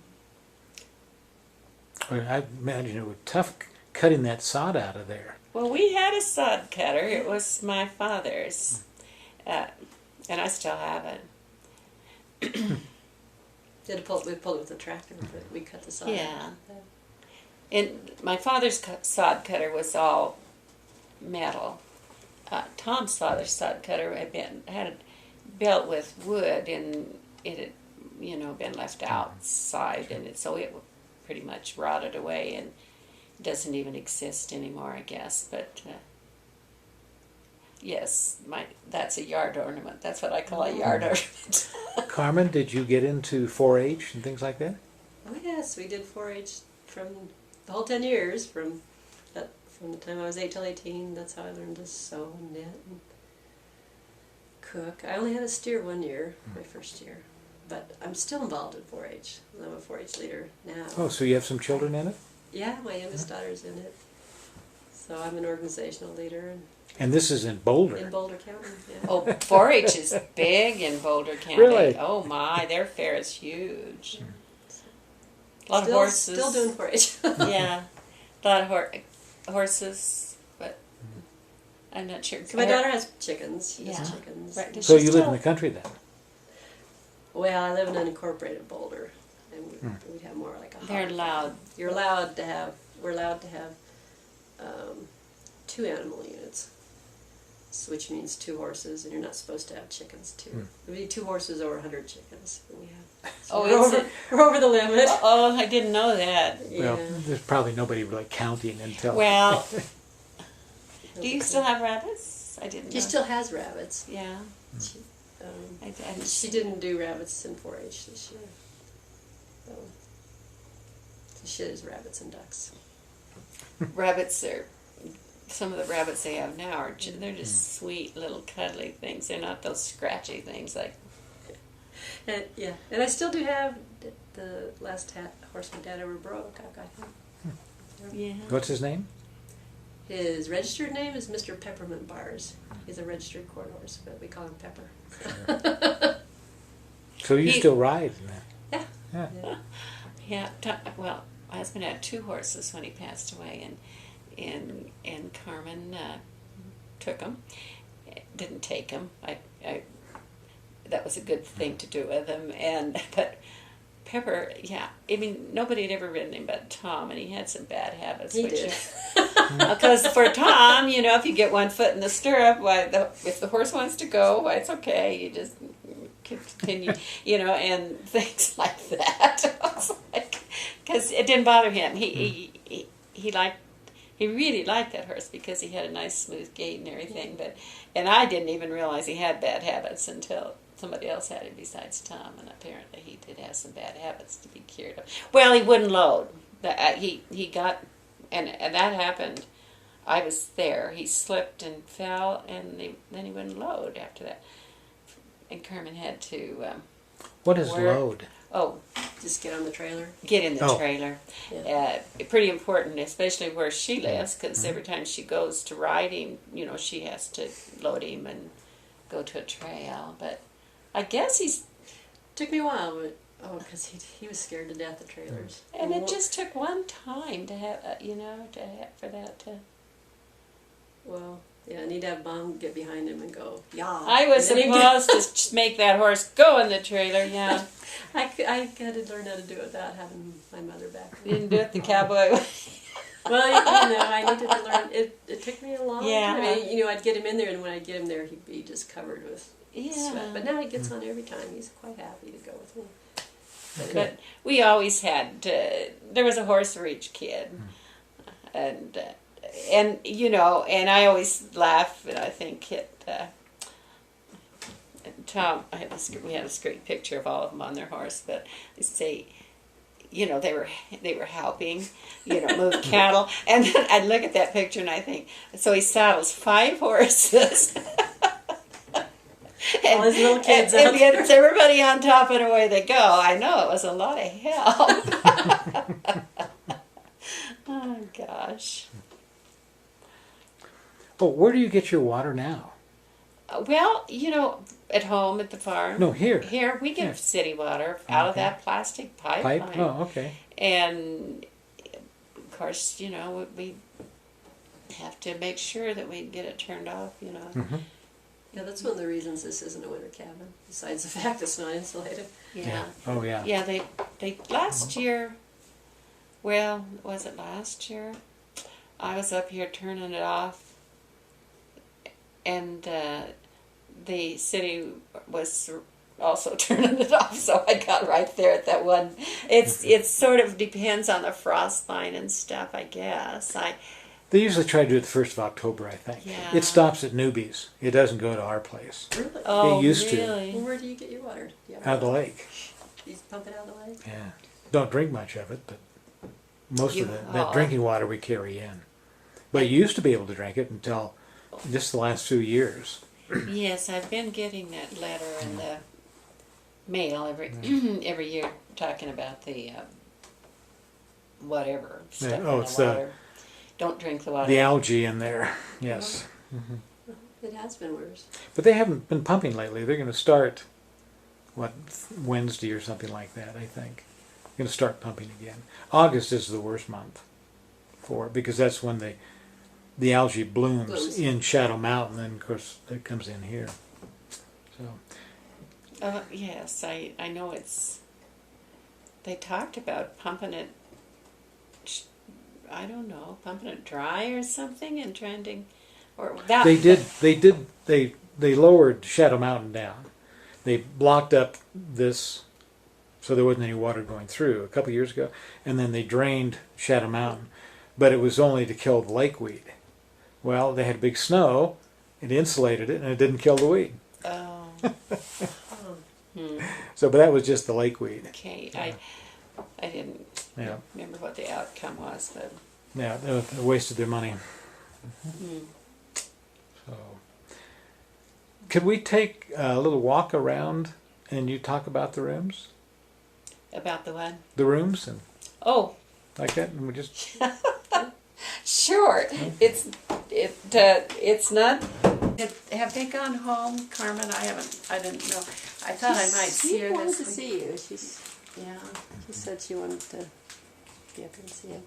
I imagine it was tough cutting that sod out of there. Well, we had a sod cutter. It was my father's, and I still have it. We pulled it with a tractor, but we cut the sod. Yeah. And my father's sod cutter was all metal. Tom's father's sod cutter had it built with wood, and it had, been left outside, and so it pretty much rotted away and doesn't even exist anymore, I guess. But yes, that's a yard ornament. That's what I call a yard ornament. Carmen, did you get into 4-H and things like that? Oh yes, we did 4-H from the whole 10 years, from the time I was 8 till 18. That's how I learned to sew and knit and cook. I only had a steer one year, my first year, but I'm still involved in 4-H. I'm a 4-H leader now. Oh, so you have some children in it? Yeah, my youngest daughter's in it. So I'm an organizational leader And this is in Boulder. in Boulder County. Yeah. Oh, 4-H is big in Boulder County. Really? Oh my, their fair is huge. A lot of horses. Still doing 4-H. Yeah, a lot of horses. But I'm not sure. So my daughter has chickens. She has Yeah. chickens. Right. Does So she you live still- in the country then? Well, I live in unincorporated Boulder, and we'd have more like a. They're hog loud. farm. You're allowed to have. We're allowed to have 2 animal units, which means 2 horses, and you're not supposed to have chickens too. It'd be 2 horses or 100 chickens that we have. So Oh, we're is over, it? we're over the limit. Oh, I didn't know that. Well, Yeah. there's probably nobody really counting until. Well, do you still have rabbits? I didn't know. She still has rabbits. Yeah. She, I she didn't do rabbits in 4-H this year. So she has rabbits and ducks. Rabbits are, some of the rabbits they have now are, they're just sweet little cuddly things. They're not those scratchy things like. And, yeah, and I still do have the last horse my dad ever broke. I got him. Yeah. What's his name? His registered name is Mr. Peppermint Bars. He's a registered court horse, but we call him Pepper. So you He- still ride? In that? Yeah. Yeah. Yeah. Well, my husband had 2 horses when he passed away, and Carmen took them. Didn't take them. I that was a good thing to do with him. But Pepper, yeah. I mean, nobody had ever ridden him but Tom, and he had some bad habits. He did. Because for Tom, if you get one foot in the stirrup, if the horse wants to go, why, it's okay. You just continue, and things like that. Because it didn't bother him. He really liked that horse because he had a nice smooth gait and everything. And I didn't even realize he had bad habits until somebody else had him besides Tom, and apparently he did have some bad habits to be cured of. Well, he wouldn't load. He got, and that happened. I was there. He slipped and fell, and then he wouldn't load after that. And Carmen had to. What is Where- load? Oh, Just get on the trailer. get in the Oh. trailer. Yeah. Pretty important, especially where she lives, because every time she goes to ride him, she has to load him and go to a trail. But I guess he's, Took me a while, but because he was scared to death of trailers. and it just took one time to have, for that to. Well, yeah, I need to have Mom get behind him and go, yeah. I was And then he supposed to just make that horse go in the trailer. Yeah, I had to learn how to do it without having my mother back. you didn't do it the cowboy way. Well, I needed to learn. It took me a long Yeah. time. I mean, I'd get him in there, and when I'd get him there, he'd be just covered with Yeah. sweat. But now he gets on every time. He's quite happy to go with me. But we always had, there was a horse for each kid. And I always laugh, and I think Tom, we had a great picture of all of them on their horse, but they say, they were helping, move cattle. And then I'd look at that picture and I think, so he saddles 5 horses. All his little kids and out gets everybody on top and away they go. I know, it was a lot of help. Oh, gosh. Oh, where do you get your water now? Well, at home at the farm. No, here. Here we get Yeah. city water out of Okay. that plastic pipeline. Pipe? Oh, okay. And of course, we have to make sure that we get it turned off. Mm-hmm. Yeah, that's one of the reasons this isn't a winter cabin. Besides the fact it's not insulated. Yeah. Oh, yeah. Yeah. They last year. Well, was it last year? I was up here turning it off, and the city was also turning it off, so I got right there at that one. It sort of depends on the frost line and stuff, I guess. They usually try to do it the 1st of October, I think. Yeah. It stops at Newbies. It doesn't go to our place. Really? Oh, used to. really? Well, where do you get your water? Do you have Out of the lake. You pump it out of the lake? Yeah. Don't drink much of it, but most of that Oh. drinking water we carry in. But you used to be able to drink it until just the last few years. Yes, I've been getting that letter in the mail every year talking about the whatever stuff Yeah, in oh, the it's the- water. Don't drink the water. The algae in there, yes. It has been worse. But they haven't been pumping lately. They're going to start, Wednesday or something like that, I think. They're going to start pumping again. August is the worst month for it because that's when the algae blooms Blooms. in Shadow Mountain, and of course it comes in here. So Yes, I know it's. They talked about pumping it. I don't know, pumping it dry or something, and trying to, or that. they lowered Shadow Mountain down. They blocked up this, so there wasn't any water going through a couple years ago, and then they drained Shadow Mountain, but it was only to kill the lakeweed. Well, they had big snow, it insulated it, and it didn't kill the weed. Oh. So, but that was just the lakeweed. Okay, Yeah. I didn't Yeah, remember what the outcome was, but. yeah, they wasted their money. Hmm. So, could we take a little walk around and you talk about the rooms? About the what? The rooms and Oh, like that, and we just sure. It's not. Have they gone home, Carmen? I haven't. I didn't know. I thought I might see her She wanted this to week. see you. She's, Yeah. she said she wanted to be up and see you.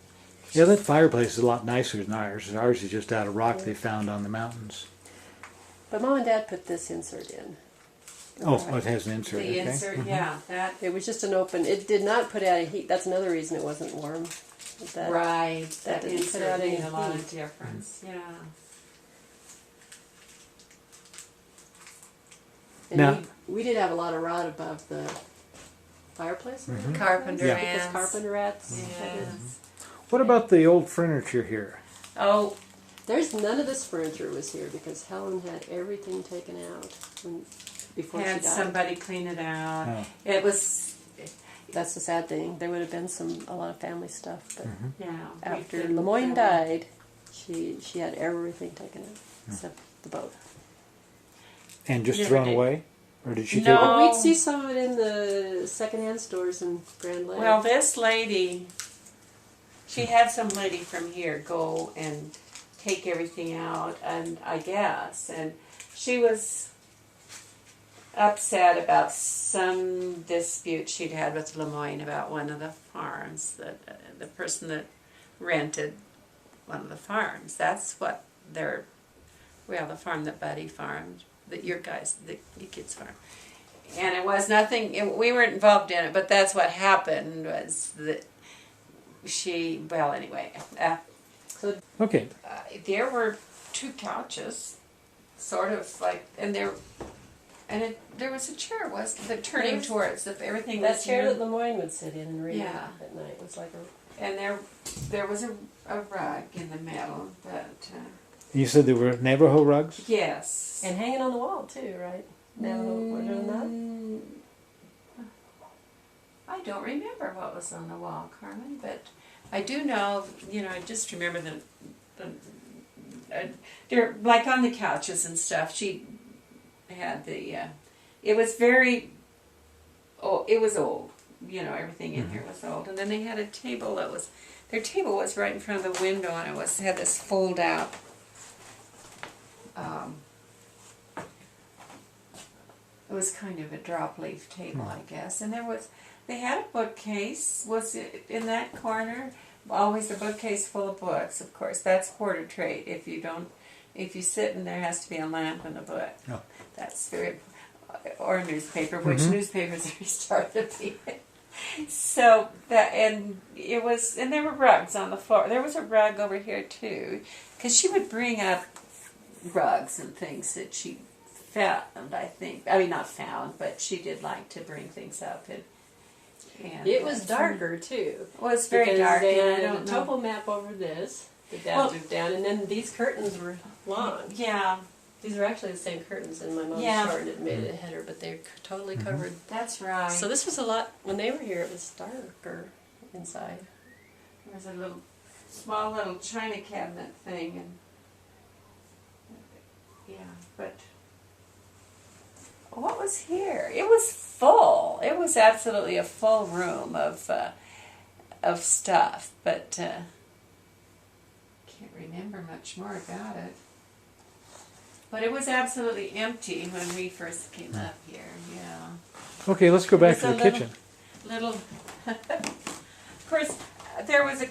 yeah. That fireplace is a lot nicer than ours. Ours is just out of rock they found on the mountains. But Mom and Dad put this insert in. Oh, it has an insert. The okay. insert, yeah, that. It was just an open. It did not put out a heat. That's another reason it wasn't warm. That, Right, that that didn't put insert out any made a lot heat. of difference. Yeah. And Now- we did have a lot of rot above the fireplace. Carpenter Yeah. ants. Because carpenter rats. Yes. What about the old furniture here? Oh, There's none of this furniture was here because Helen had everything taken out before she had died. somebody clean it out. Oh. It was, That's the sad thing. There would have been a lot of family stuff, but yeah. we after didn't Lemoyne really- died, she had everything taken out except the boat. And just Never thrown did. away, or did she No. take it? Oh, we'd see some of it in the secondhand stores in Grand Lake. Well, this lady, she had some lady from here go and take everything out, and I guess, and she was upset about some dispute she'd had with Lemoyne about one of the farms, that the person that rented one of the farms. That's what the farm that Buddy farmed, that your kids farm. And it was nothing, we weren't involved in it, but that's what happened, was that Okay. there were two couches, sort of like, there was a chair, turning towards, if everything that was chair here. that Lemoyne would sit in and read Yeah. at night was like a. And there was a rug in the middle, but You said there were Navajo rugs? yes. And hanging on the wall too, right? Now we're doing that. I don't remember what was on the wall, Carmen, but I do know, I just remember they're like on the couches and stuff. She had it was very, it was old. Everything in here was old. And then they had a table their table was right in front of the window, and it had this fold out. It was kind of a drop leaf table, I guess. And they had a bookcase, was in that corner. Always a bookcase full of books, of course. That's hoarder trait. If you sit and there has to be a lamp and a book. Oh. That's very, or a newspaper, which newspapers are starting to be. So and there were rugs on the floor. There was a rug over here too, because she would bring up rugs and things that she found, I think. I mean, not found, but she did like to bring things up. And It was darker too. It was very because dark. They and I had a don't know. topo map over this. The dad Well- moved down, and then these curtains were long. Yeah, These are actually the same curtains, and my mom Yeah. shortened it and made it a header, but they're totally covered. that's right. So this was a lot. When they were here, it was darker inside. There was a small little china cabinet thing, and but what was here? It was full. It was absolutely a full room of stuff, but can't remember much more about it. But it was absolutely empty when we first came up here. Yeah. Okay, let's go back It's to a the little- kitchen. Little. Of course, there was a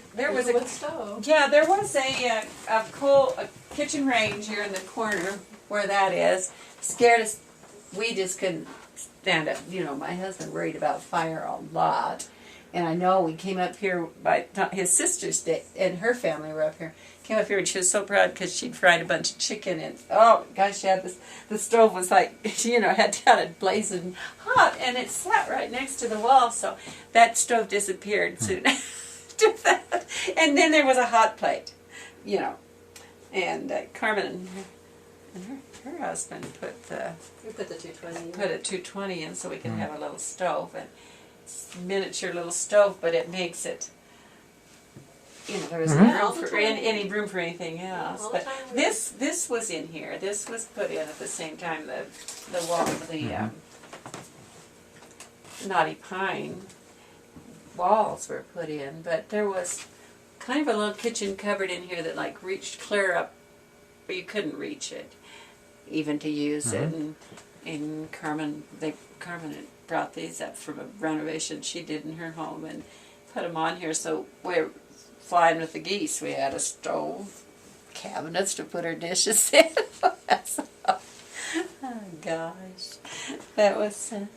wood stove. yeah, there was a kitchen range here in the corner where that is. Scared us. We just couldn't stand it. You know, my husband worried about fire a lot. And I know we came up here his sister's and her family were up here. Came up here and she was so proud because she'd fried a bunch of chicken and oh gosh, she had this. The stove was like had it blazing hot and it sat right next to the wall. So that stove disappeared soon after that. And then there was a hot plate, and Carmen and her husband put the 220. Put a 220 in so we could have a little stove and miniature little stove, but it makes it. There was any room for anything else. But this was in here. This was put in at the same time the wall, the knotty pine walls were put in. But there was kind of a little kitchen cupboard in here that like reached clear up, but you couldn't reach it, even to use it. And Carmen had brought these up from a renovation she did in her home and put them on here. So we're flying with the geese. We had a stove, cabinets to put our dishes in. Oh gosh, that was. And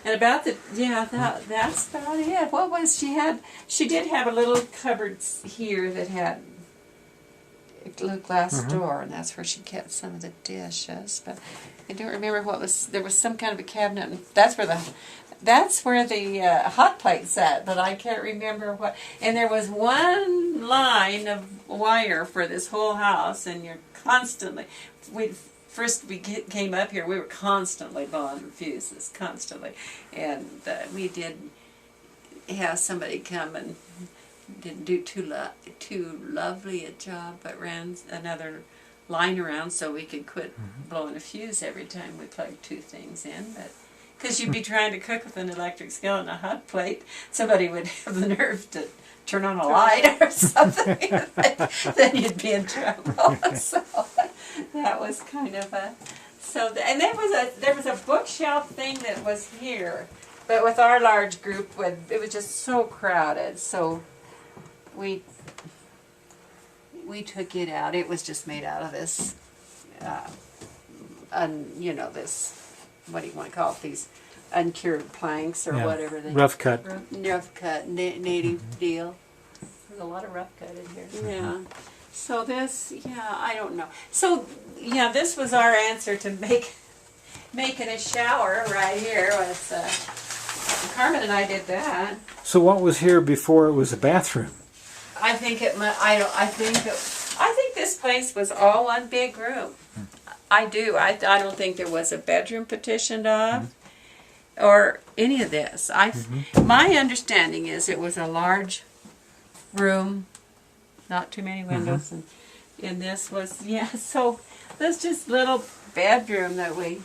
about that's about it. What was she had? She did have a little cupboard here that had a little glass door, and that's where she kept some of the dishes. But I don't remember what was. There was some kind of a cabinet, and that's where the hot plate sat. But I can't remember what. And there was one line of wire for this whole house, and you're constantly. We came up here, we were constantly blowing fuses, constantly. And we did have somebody come and didn't do too lovely a job, but ran another line around so we could quit blowing a fuse every time we plugged two things in. But because you'd be trying to cook with an electric skillet and a hot plate, somebody would have the nerve to turn on a light or something, then you'd be in trouble. So that was kind of a and there was a bookshelf thing that was here, but with our large group, it was just so crowded. So we took it out. It was just made out of this, this, what do you want to call it? These uncured planks or whatever they rough cut native deal. There's a lot of rough cut in here. Yeah. So this, I don't know. So this was our answer to making a shower right here. Carmen and I did that. So what was here before it was a bathroom? I think I think this place was all one big room. I do. I don't think there was a bedroom partitioned off. Or any of this. My understanding is it was a large room, not too many windows, and this was so this just little bedroom that we.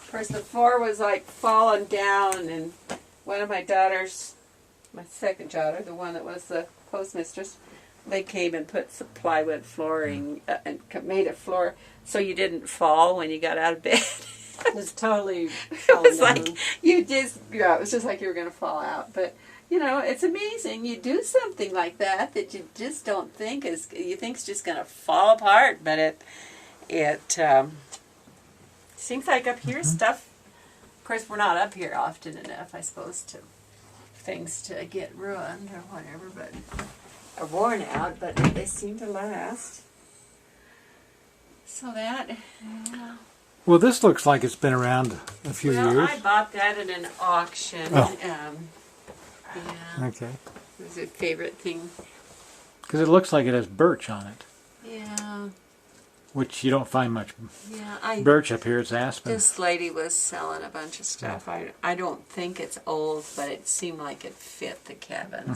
Of course, the floor was like falling down, and one of my daughters, my second daughter, the one that was the postmistress, they came and put some plywood flooring and made a floor so you didn't fall when you got out of bed. It was totally It was down. like it was just like you were going to fall out. But it's amazing. You do something like that you just don't think you think it's just going to fall apart. But it seems like up here stuff. Of course, we're not up here often enough, I suppose, to things to get ruined or whatever, but are worn out. But they seem to last. So that. Yeah. Well, this looks like it's been around a few years. I bought that at an auction. Oh. Okay. It was a favorite thing. Because it looks like it has birch on it. Yeah. Which you don't find much Yeah. birch up here. It's aspen. This lady was selling a bunch of stuff. I don't think it's old, but it seemed like it fit the cabin.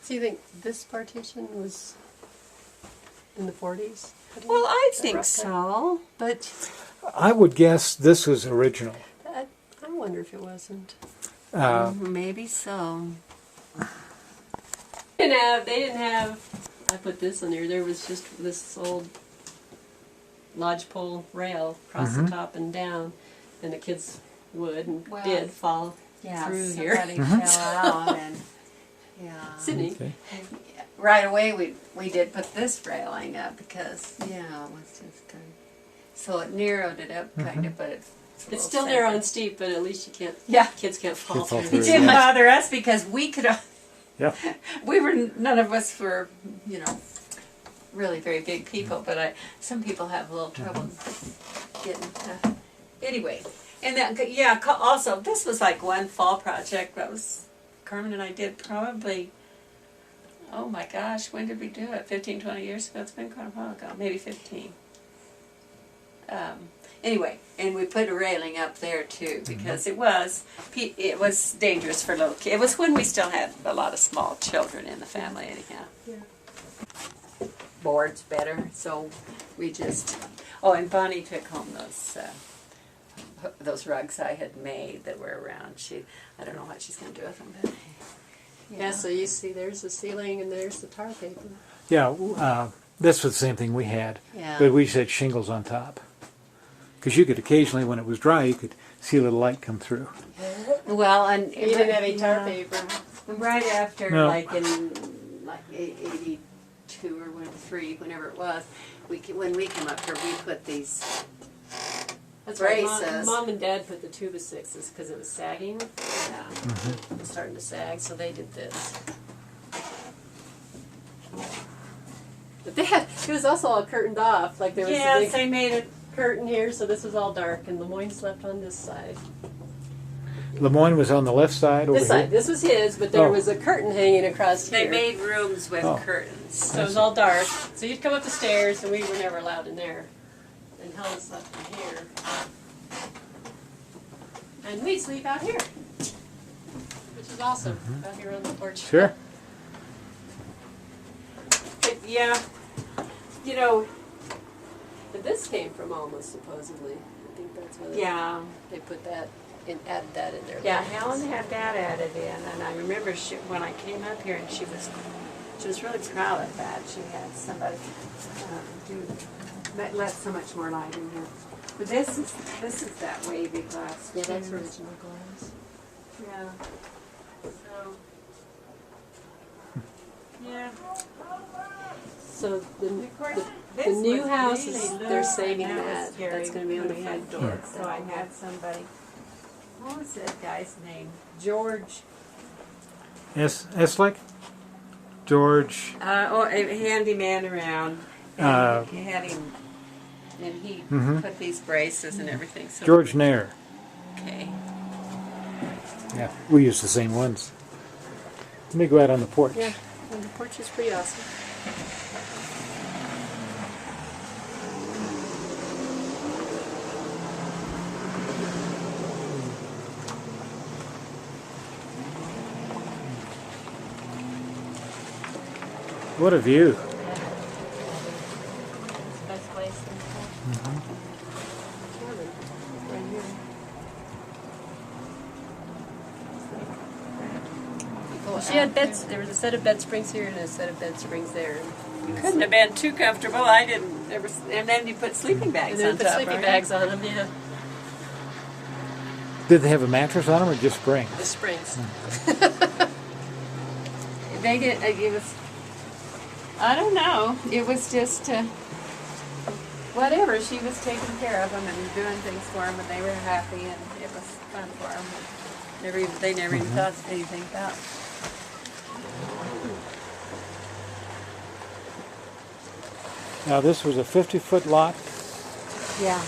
So you think this partition was in the 40s? Well, I think so, but I would guess this was original. I wonder if it wasn't. maybe so. They didn't have. I put this on there. There was just this old lodgepole rail across the top and down, and the kids would and did fall Yeah, through here. somebody fell out and, yeah. Sydney. Okay. Right away we did put this railing up because, yeah, it was just kind of, so it narrowed it up kind of, but It's still narrow and steep, but at least you can't. Yeah. Kids can't fall Kids fall through. through. It didn't Yeah. bother us because we could, Yeah. none of us were, really very big people, but some people have a little trouble getting, anyway. And that, yeah, also, this was like one fall project that was, Carmen and I did probably, oh my gosh, when did we do it? 15, 20 years ago? It's been quite a while ago, maybe 15. Anyway, and we put a railing up there too because it was dangerous for little kids. It was when we still had a lot of small children in the family anyhow. Yeah. Boards better, so we just, oh, and Bonnie took home those rugs I had made that were around. I don't know what she's going to do with them, but Yeah, so you see there's the ceiling and there's the tar paper. Yeah, this was the same thing we had, Yeah. but we just had shingles on top. Because you could occasionally, when it was dry, you could see a little light come through. Well, and You didn't have any tar yeah. paper. Right after, No. like in 82 or 3, whenever it was, when we came up here, we put these. That's right. Braces. Mom and Dad put the 2x6s because it was sagging. Yeah. It was starting to sag, so they did this. But it was also all curtained off. Like there was a Yes, big they made it. curtain here, so this was all dark, and Lemoyne slept on this side. Lemoyne was on the left side over This here. side, this was his, but there Oh. was a curtain hanging across They here. made rooms with Oh. curtains. So it was all dark. So you'd come up the stairs, and we were never allowed in there. And Helen slept in here. And we'd sleep out here, which is awesome, out here on the porch. Sure. But yeah, But this came from Alma, supposedly. I think that's what yeah. they put that in, added that in there. Yeah, Helen had that added in, and I remember when I came up here, and she was really proud of that. She had somebody let so much more light in here. But this is that wavy glass. Yeah, that's too. original glass. Yeah. So. Yeah. So the This new was house really is low, they're saving and was that. scary That's going to be on the when we had front door. kids. So I had somebody. What was that guy's name? George. Eslick? George. A handyman around. And he had him, and he put these braces and everything. So George Nair. Okay. Yeah, we use the same ones. Let me go out on the porch. Yeah, and the porch is pretty awesome. What a view. It's the best place in the whole cabin, right here. She had beds. There was a set of bed springs here and a set of bed springs there. Couldn't have been too comfortable. I didn't ever. And then you put sleeping bags And then on put top. sleeping right? bags on them. Yeah, Did they have a mattress on them or just springs? the springs. They did. It was. I don't know. It was just whatever. She was taking care of them and doing things for them, and they were happy, and it was fun for them. They never even thought anything about it. Now this was a 50-foot lot. Yeah.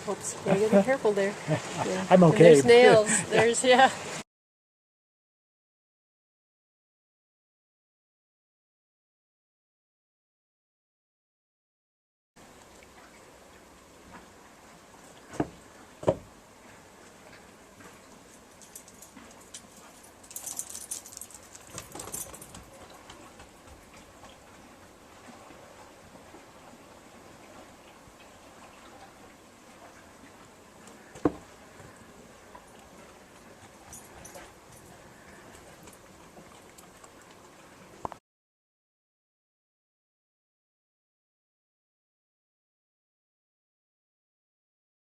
Oops, yeah, you gotta be careful there. Yeah. I'm And okay. there's nails. There's